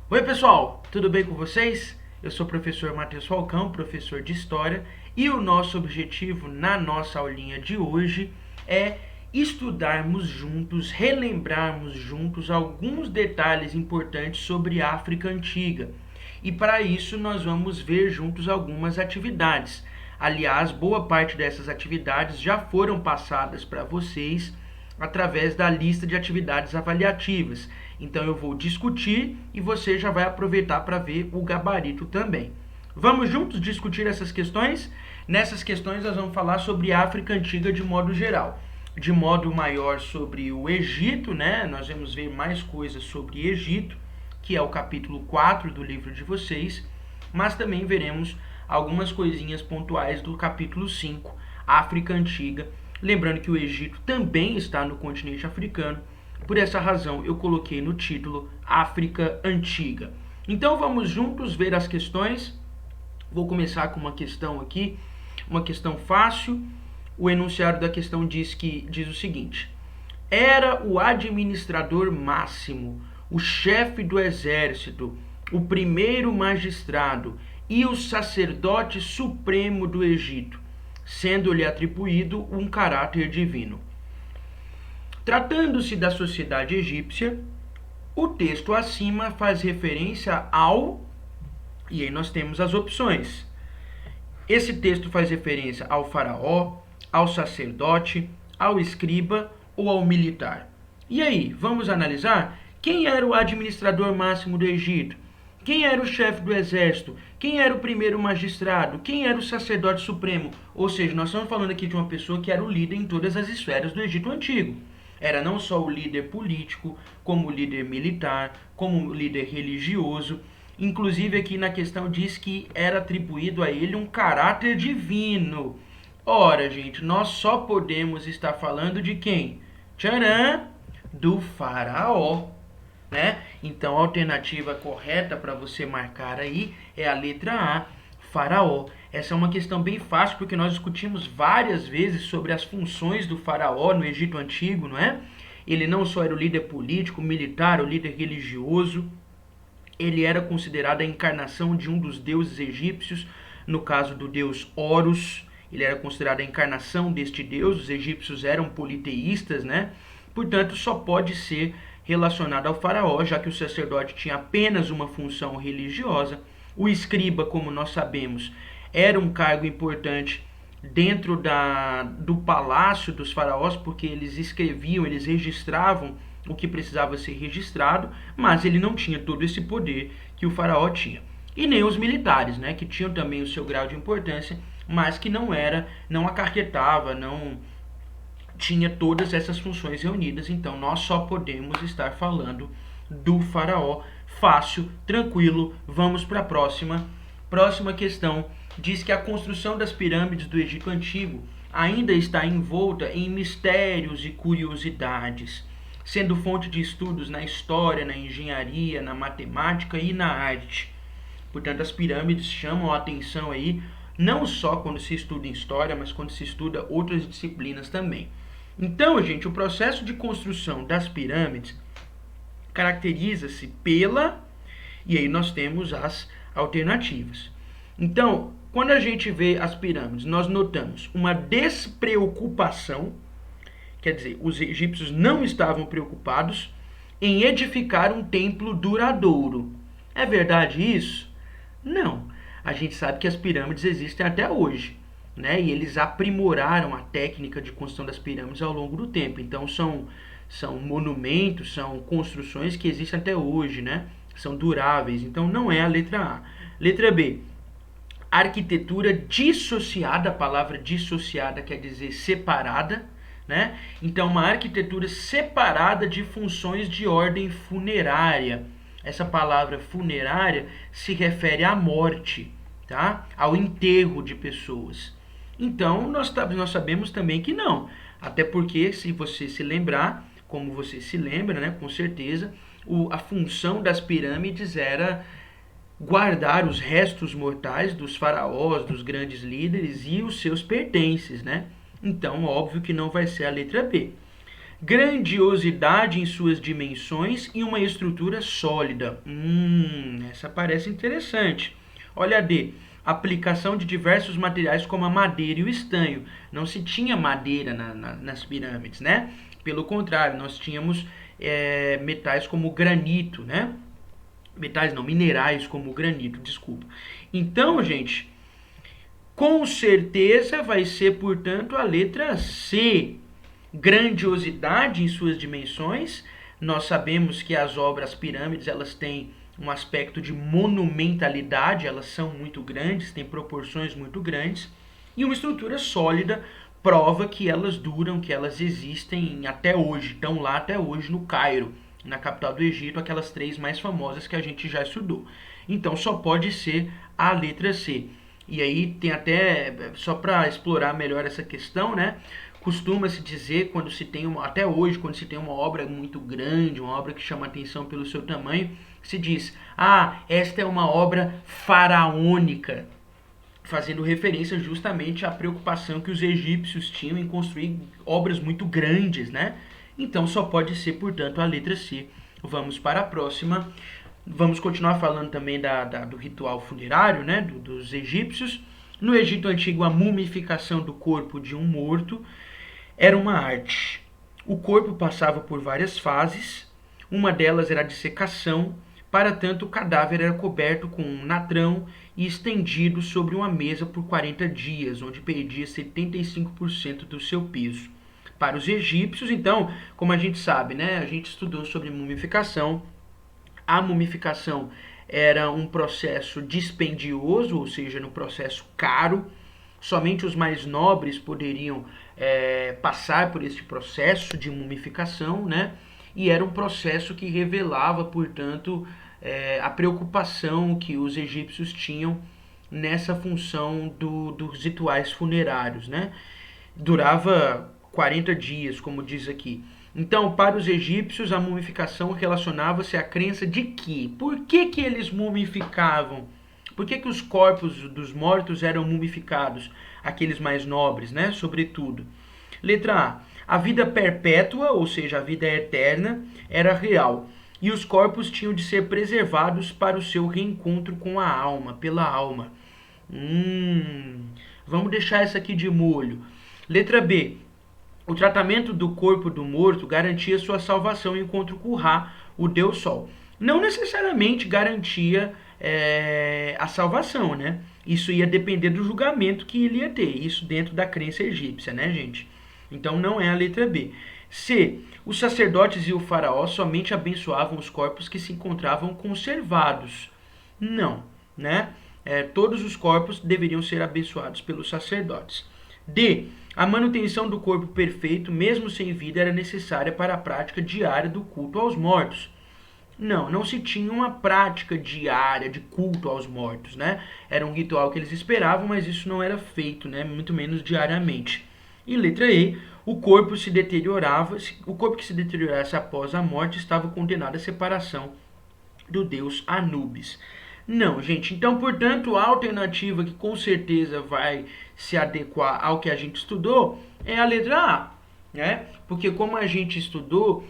Oi pessoal, tudo bem com vocês? Eu sou o professor Matheus Falcão, professor de História, e o nosso objetivo na nossa aulinha de hoje é estudarmos juntos, relembrarmos juntos alguns detalhes importantes sobre a África Antiga. E para isso nós vamos ver juntos algumas atividades. Aliás, boa parte dessas atividades já foram passadas para vocês através da lista de atividades avaliativas. Então eu vou discutir e você já vai aproveitar para ver o gabarito também. Vamos juntos discutir essas questões? Nessas questões nós vamos falar sobre a África Antiga de modo geral. De modo maior sobre o Egito, né? Nós vamos ver mais coisas sobre Egito, que é o capítulo 4 do livro de vocês, mas também veremos algumas coisinhas pontuais do capítulo 5, África Antiga. Lembrando que o Egito também está no continente africano, por essa razão eu coloquei no título África Antiga. Então vamos juntos ver as questões. Vou começar com uma questão aqui, uma questão fácil. O enunciado da questão diz o seguinte: era o administrador máximo, o chefe do exército, o primeiro magistrado e o sacerdote supremo do Egito, sendo-lhe atribuído um caráter divino. Tratando-se da sociedade egípcia, o texto acima faz referência ao... E aí nós temos as opções. Esse texto faz referência ao faraó, ao sacerdote, ao escriba ou ao militar. E aí, vamos analisar quem era o administrador máximo do Egito? Quem era o chefe do exército? Quem era o primeiro magistrado? Quem era o sacerdote supremo? Ou seja, nós estamos falando aqui de uma pessoa que era o líder em todas as esferas do Egito Antigo. Era não só o líder político, como o líder militar, como o líder religioso. Inclusive aqui na questão diz que era atribuído a ele um caráter divino. Ora, gente, nós só podemos estar falando de quem? Tcharam! Do faraó. Né? Então a alternativa correta para você marcar aí é a letra A, faraó. Essa é uma questão bem fácil porque nós discutimos várias vezes sobre as funções do faraó no Egito Antigo, não é? Ele não só era o líder político, militar, o líder religioso, ele era considerado a encarnação de um dos deuses egípcios, no caso do deus Horus. Ele era considerado a encarnação deste deus. Os egípcios eram politeístas, né? Portanto, só pode ser relacionado ao faraó, já que o sacerdote tinha apenas uma função religiosa. O escriba, como nós sabemos, era um cargo importante dentro do palácio dos faraós, porque eles escreviam, eles registravam o que precisava ser registrado, mas ele não tinha todo esse poder que o faraó tinha. E nem os militares, né, que tinham também o seu grau de importância, mas que não acarretava, não tinha todas essas funções reunidas. Então nós só podemos estar falando do faraó. Fácil, tranquilo. Vamos para a próxima questão. Diz que a construção das pirâmides do Egito Antigo ainda está envolta em mistérios e curiosidades, sendo fonte de estudos na história, na engenharia, na matemática e na arte. Portanto, as pirâmides chamam a atenção aí, não só quando se estuda história, mas quando se estuda outras disciplinas também. Então, gente, o processo de construção das pirâmides caracteriza-se pela... E aí nós temos as alternativas. Então, quando a gente vê as pirâmides, nós notamos uma despreocupação, quer dizer, os egípcios não estavam preocupados em edificar um templo duradouro. É verdade isso? Não. A gente sabe que as pirâmides existem até hoje, né? E eles aprimoraram a técnica de construção das pirâmides ao longo do tempo. Então são monumentos, são construções que existem até hoje, né? São duráveis. Então não é a letra A. Letra B. Arquitetura dissociada. A palavra dissociada quer dizer separada, né? Então uma arquitetura separada de funções de ordem funerária. Essa palavra funerária se refere à morte, tá? Ao enterro de pessoas. Então, nós sabemos também que não. Até porque, se você se lembrar, como você se lembra, né, com certeza, a função das pirâmides era guardar os restos mortais dos faraós, dos grandes líderes e os seus pertences, né? Então, óbvio que não vai ser a letra B. grandiosidade em suas dimensões e uma estrutura sólida. Essa parece interessante. Olha a D. Aplicação de diversos materiais como a madeira e o estanho. Não se tinha madeira nas pirâmides, né? Pelo contrário, nós tínhamos metais como o granito, né? Metais não, minerais como o granito, desculpa. Então, gente, com certeza vai ser, portanto, a letra C. Grandiosidade em suas dimensões. Nós sabemos que as obras pirâmides, elas têm um aspecto de monumentalidade, elas são muito grandes, têm proporções muito grandes, e uma estrutura sólida prova que elas duram, que elas existem até hoje, estão lá até hoje no Cairo, na capital do Egito, aquelas 3 mais famosas que a gente já estudou. Então só pode ser a letra C. E aí tem até, só para explorar melhor essa questão, né? Costuma-se dizer, quando se tem até hoje, quando se tem uma obra muito grande, uma obra que chama atenção pelo seu tamanho, se diz, esta é uma obra faraônica, fazendo referência justamente à preocupação que os egípcios tinham em construir obras muito grandes, né? Então só pode ser, portanto, a letra C. Vamos para a próxima. Vamos continuar falando também do ritual funerário, né, dos egípcios. No Egito Antigo, a mumificação do corpo de um morto era uma arte. O corpo passava por várias fases, uma delas era a dissecação, para tanto o cadáver era coberto com um natrão e estendido sobre uma mesa por 40 dias, onde perdia 75% do seu peso. Para os egípcios, então, como a gente sabe, né, a gente estudou sobre mumificação, a mumificação era um processo dispendioso, ou seja, um processo caro. Somente os mais nobres poderiam passar por este processo de mumificação, né? E era um processo que revelava, portanto, a preocupação que os egípcios tinham nessa função dos rituais funerários, né? Durava 40 dias, como diz aqui. Então, para os egípcios, a mumificação relacionava-se à crença de que? Por que eles mumificavam? Por que os corpos dos mortos eram mumificados? Aqueles mais nobres, né? Sobretudo. Letra A vida perpétua, ou seja, a vida eterna, era real. E os corpos tinham de ser preservados para o seu reencontro com a alma, pela alma. Vamos deixar essa aqui de molho. Letra B. O tratamento do corpo do morto garantia sua salvação em encontro com Ra, o Deus Sol. Não necessariamente garantia a salvação, né? Isso ia depender do julgamento que ele ia ter. Isso dentro da crença egípcia, né, gente? Então não é a letra B. C. Os sacerdotes e o faraó somente abençoavam os corpos que se encontravam conservados. Não, né? Todos os corpos deveriam ser abençoados pelos sacerdotes. D. A manutenção do corpo perfeito, mesmo sem vida, era necessária para a prática diária do culto aos mortos. Não se tinha uma prática diária de culto aos mortos, né? Era um ritual que eles esperavam, mas isso não era feito, né? Muito menos diariamente. E letra E, o corpo que se deteriorasse após a morte estava condenado à separação do deus Anubis. Não, gente. Então, portanto, a alternativa que com certeza vai se adequar ao que a gente estudou é a letra A, né? Porque como a gente estudou,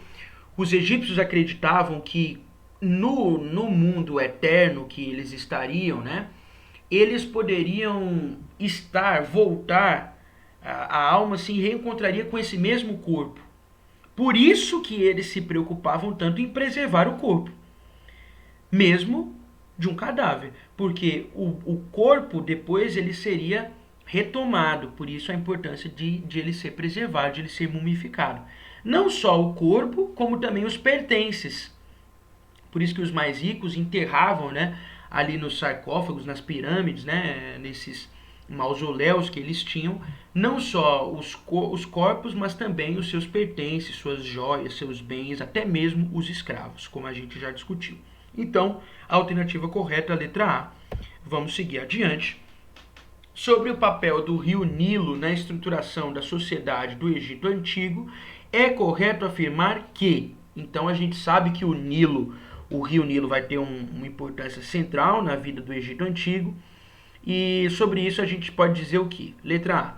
os egípcios acreditavam que no mundo eterno que eles estariam, né? Eles poderiam voltar, a alma se reencontraria com esse mesmo corpo. Por isso que eles se preocupavam tanto em preservar o corpo, mesmo de um cadáver, porque o corpo depois ele seria retomado, por isso a importância de ele ser preservado, de ele ser mumificado. Não só o corpo, como também os pertences. Por isso que os mais ricos enterravam, né, ali nos sarcófagos, nas pirâmides, né, nesses mausoléus que eles tinham, não só os corpos, mas também os seus pertences, suas joias, seus bens, até mesmo os escravos, como a gente já discutiu. Então, a alternativa correta é a letra A. Vamos seguir adiante. Sobre o papel do rio Nilo na estruturação da sociedade do Egito Antigo, é correto afirmar que, então a gente sabe que o rio Nilo vai ter uma importância central na vida do Egito Antigo, e sobre isso a gente pode dizer o quê? Letra A.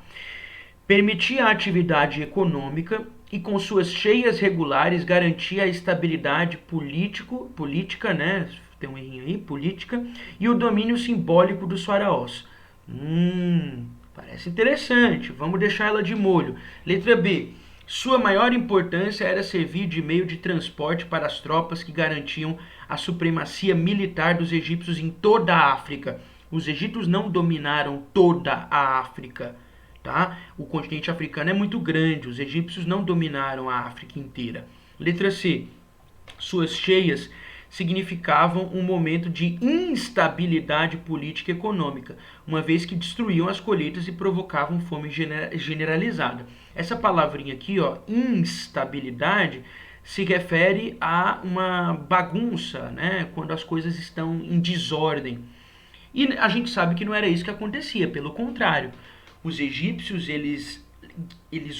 Permitia a atividade econômica e com suas cheias regulares garantia a estabilidade política, né? Tem um errinho aí, política, e o domínio simbólico dos faraós. Parece interessante, vamos deixar ela de molho. Letra B. Sua maior importância era servir de meio de transporte para as tropas que garantiam a supremacia militar dos egípcios em toda a África. Os egípcios não dominaram toda a África. Tá? O continente africano é muito grande, os egípcios não dominaram a África inteira. Letra C. Suas cheias significavam um momento de instabilidade política e econômica, uma vez que destruíam as colheitas e provocavam fome generalizada. Essa palavrinha aqui, ó, instabilidade, se refere a uma bagunça, né? Quando as coisas estão em desordem. E a gente sabe que não era isso que acontecia, pelo contrário. Os egípcios, eles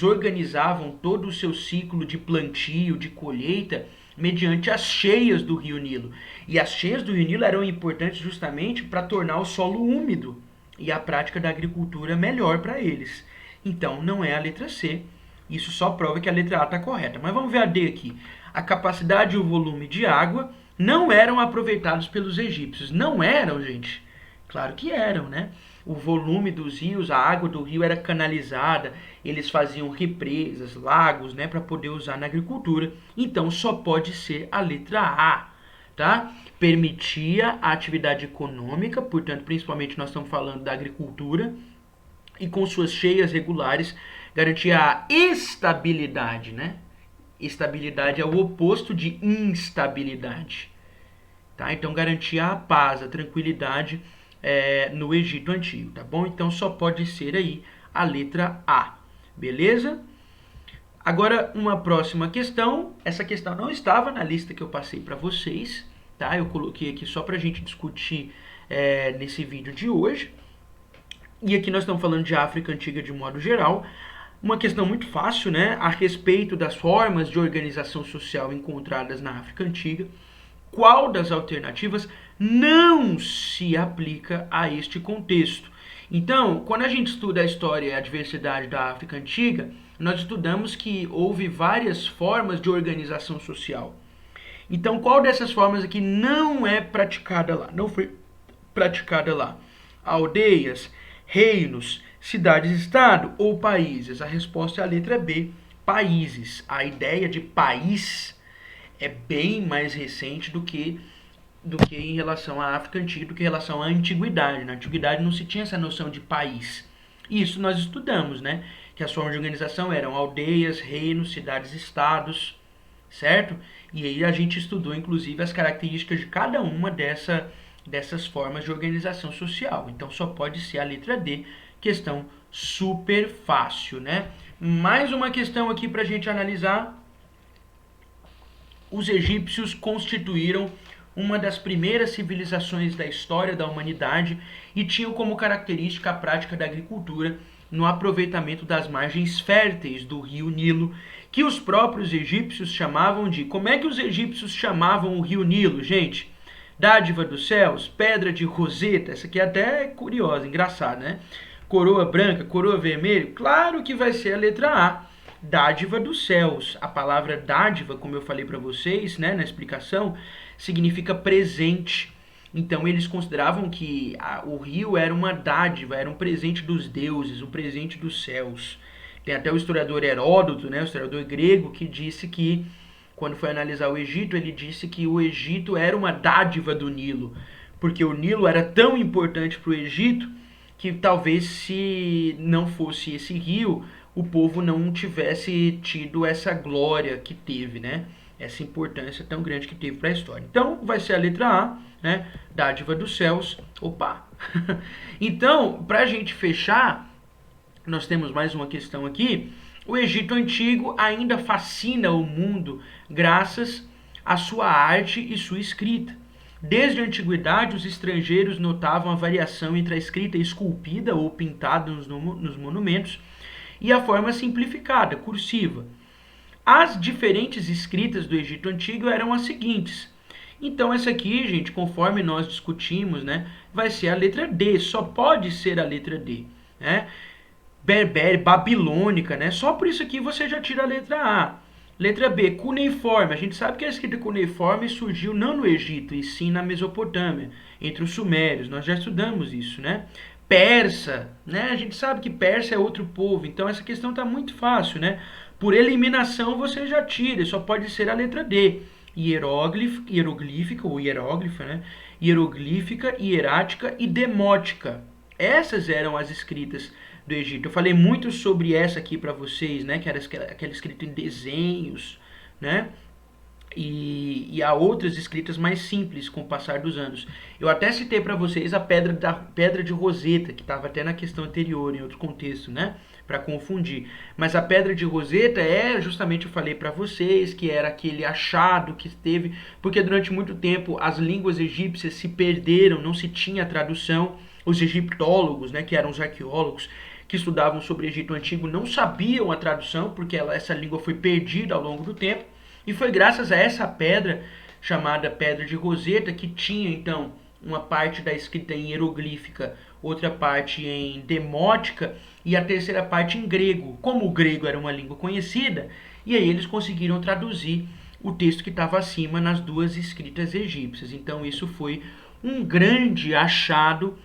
organizavam todo o seu ciclo de plantio, de colheita, mediante as cheias do rio Nilo. E as cheias do rio Nilo eram importantes justamente para tornar o solo úmido e a prática da agricultura melhor para eles. Então, não é a letra C. Isso só prova que a letra A está correta. Mas vamos ver a D aqui. A capacidade e o volume de água não eram aproveitados pelos egípcios. Não eram, gente? Claro que eram, né? O volume dos rios, a água do rio era canalizada, eles faziam represas, lagos, né, para poder usar na agricultura. Então só pode ser a letra A, tá? Permitia a atividade econômica, portanto, principalmente nós estamos falando da agricultura, e com suas cheias regulares garantia a estabilidade, né? Estabilidade é o oposto de instabilidade, tá? Então garantia a paz, a tranquilidade no Egito Antigo, tá bom? Então só pode ser aí a letra A, beleza? Agora uma próxima questão, essa questão não estava na lista que eu passei para vocês, tá? Eu coloquei aqui só para a gente discutir nesse vídeo de hoje. E aqui nós estamos falando de África Antiga de modo geral. Uma questão muito fácil, né? A respeito das formas de organização social encontradas na África Antiga. Qual das alternativas não se aplica a este contexto? Então, quando a gente estuda a história e a diversidade da África Antiga, nós estudamos que houve várias formas de organização social. Então, qual dessas formas aqui não é praticada lá? Não foi praticada lá? Aldeias, reinos, cidades-estado ou países? A resposta é a letra B, países. A ideia de país é bem mais recente do que em relação à África Antiga, do que em relação à Antiguidade. Na Antiguidade não se tinha essa noção de país. Isso nós estudamos, né? Que as formas de organização eram aldeias, reinos, cidades-estados, certo? E aí a gente estudou, inclusive, as características de cada uma dessas formas de organização social. Então só pode ser a letra D, questão super fácil, né? Mais uma questão aqui para a gente analisar. Os egípcios constituíram uma das primeiras civilizações da história da humanidade e tinham como característica a prática da agricultura no aproveitamento das margens férteis do rio Nilo, que os próprios egípcios chamavam de... Como é que os egípcios chamavam o rio Nilo, gente? Dádiva dos céus, pedra de Roseta, essa aqui é até curiosa, engraçada, né? Coroa branca, coroa vermelha, claro que vai ser a letra A. Dádiva dos céus. A palavra dádiva, como eu falei para vocês, né, na explicação, significa presente. Então eles consideravam que o rio era uma dádiva, era um presente dos deuses, um presente dos céus. Tem até o historiador Heródoto, né, o historiador grego, que disse que, quando foi analisar o Egito, ele disse que o Egito era uma dádiva do Nilo, porque o Nilo era tão importante para o Egito que talvez se não fosse esse rio, o povo não tivesse tido essa glória que teve, né? Essa importância tão grande que teve para a história. Então, vai ser a letra A, né? Dádiva dos céus. Opa! Então, para a gente fechar, nós temos mais uma questão aqui. O Egito Antigo ainda fascina o mundo graças à sua arte e sua escrita. Desde a antiguidade, os estrangeiros notavam a variação entre a escrita esculpida ou pintada nos monumentos e a forma simplificada, cursiva. As diferentes escritas do Egito Antigo eram as seguintes. Então essa aqui, gente, conforme nós discutimos, né, vai ser a letra D, só pode ser a letra D, né? berbere, babilônica, né? Só por isso aqui você já tira a letra A. Letra B, cuneiforme. A gente sabe que a escrita cuneiforme surgiu não no Egito, e sim na Mesopotâmia, entre os sumérios. Nós já estudamos isso, né? Persa, né? A gente sabe que persa é outro povo, então essa questão está muito fácil, né? Por eliminação você já tira, só pode ser a letra D. Hieroglífica, ou hieróglifa, né? Hieroglífica, hierática e demótica. Essas eram as escritas do Egito. Eu falei muito sobre essa aqui para vocês, né? Que era aquela escrita em desenhos, né? E há outras escritas mais simples com o passar dos anos. Eu até citei para vocês a pedra de Roseta, que estava até na questão anterior, em outro contexto, né? Para confundir. Mas a pedra de Roseta é, justamente eu falei para vocês, que era aquele achado que teve, porque durante muito tempo as línguas egípcias se perderam, não se tinha tradução. Os egiptólogos, né, que eram os arqueólogos, que estudavam sobre o Egito Antigo, não sabiam a tradução, porque essa língua foi perdida ao longo do tempo. E foi graças a essa pedra, chamada Pedra de Roseta, que tinha então uma parte da escrita em hieroglífica, outra parte em demótica e a terceira parte em grego. Como o grego era uma língua conhecida, e aí eles conseguiram traduzir o texto que estava acima nas duas escritas egípcias. Então isso foi um grande achado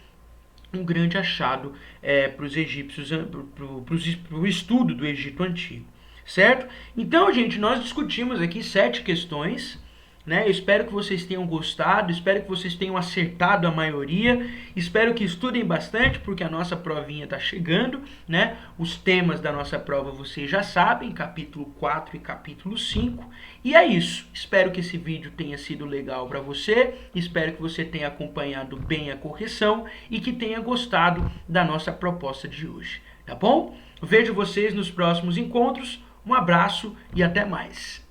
para os egípcios, para o estudo do Egito Antigo. Certo? Então, gente, nós discutimos aqui 7 questões, né? Eu espero que vocês tenham gostado, espero que vocês tenham acertado a maioria, espero que estudem bastante, porque a nossa provinha está chegando, né? Os temas da nossa prova vocês já sabem, capítulo 4 e capítulo 5, e é isso. Espero que esse vídeo tenha sido legal para você, espero que você tenha acompanhado bem a correção e que tenha gostado da nossa proposta de hoje, tá bom? Vejo vocês nos próximos encontros. Um abraço e até mais.